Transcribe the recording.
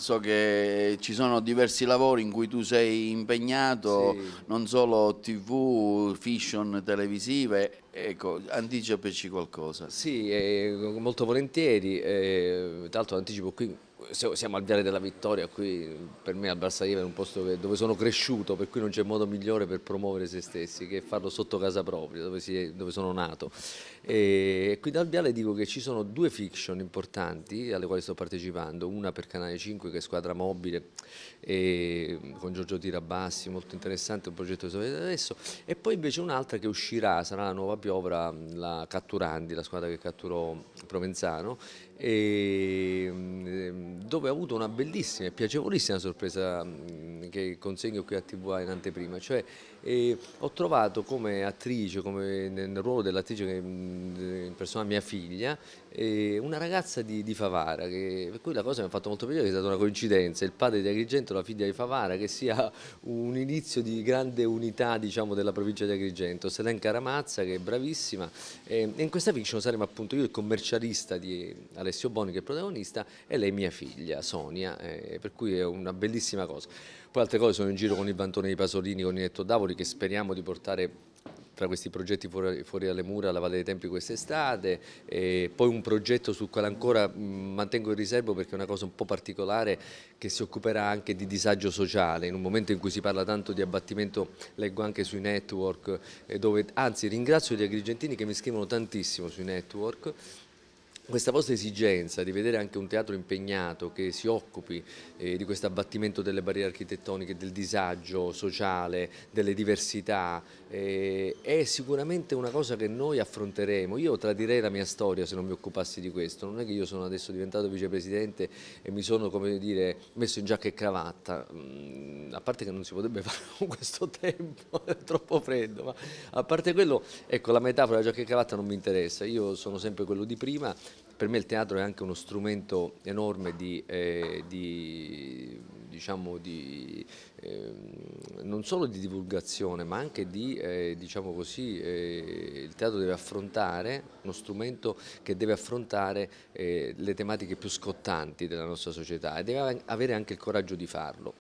So che ci sono diversi lavori in cui tu sei impegnato, Sì. non solo TV, fiction televisive, ecco, anticipaci qualcosa. Sì, molto volentieri. Tra l'altro anticipo qui, siamo al Viale della Vittoria, qui per me al Balsaieve è un posto dove sono cresciuto, per cui non c'è modo migliore per promuovere se stessi che farlo sotto casa propria, dove sono nato. E qui dal Viale dico che ci sono due fiction importanti alle quali sto partecipando, una per Canale 5 che è Squadra Mobile, con Giorgio Tirabassi, molto interessante, un progetto che sto vedendo adesso, e poi invece un'altra che uscirà, sarà la nuova piovra, la Catturandi, la squadra che catturò Provenzano, dove ho avuto una bellissima e piacevolissima sorpresa che consegno qui a TVA in anteprima, cioè ho trovato come attrice, come nel ruolo dell'attrice che impersona mia figlia, una ragazza di Favara, per cui la cosa mi ha fatto molto piacere, è stata una coincidenza, il padre di Agrigento e la figlia di Favara, che sia un inizio di grande unità, diciamo, della provincia di Agrigento. Selenca Ramazza, che è bravissima, e in questa fiction saremo appunto io il commercialista di Alessio Boni, che è il protagonista, e lei mia figlia, Sonia, per cui è una bellissima cosa. Poi altre cose, sono in giro con il Vantone di Pasolini, con Ninetto Davoli, che speriamo di portare tra questi progetti fuori dalle mura alla Valle dei Templi quest'estate, e poi un progetto sul quale ancora mantengo il riservo perché è una cosa un po' particolare, che si occuperà anche di disagio sociale, in un momento in cui si parla tanto di abbattimento, leggo anche sui network, dove anzi ringrazio gli agrigentini che mi scrivono tantissimo sui network. Questa vostra esigenza di vedere anche un teatro impegnato che si occupi di questo abbattimento delle barriere architettoniche, del disagio sociale, delle diversità, è sicuramente una cosa che noi affronteremo. Io tradirei la mia storia se non mi occupassi di questo. Non è che io sono adesso diventato vicepresidente e mi sono, come dire, messo in giacca e cravatta, a parte che non si potrebbe fare con questo tempo, è troppo freddo, ma a parte quello, ecco, la metafora della giacca e cravatta non mi interessa, io sono sempre quello di prima. Per me il teatro è anche uno strumento enorme diciamo, non solo di divulgazione, ma anche diciamo così, il teatro deve affrontare, uno strumento che deve affrontare le tematiche più scottanti della nostra società, e deve avere anche il coraggio di farlo.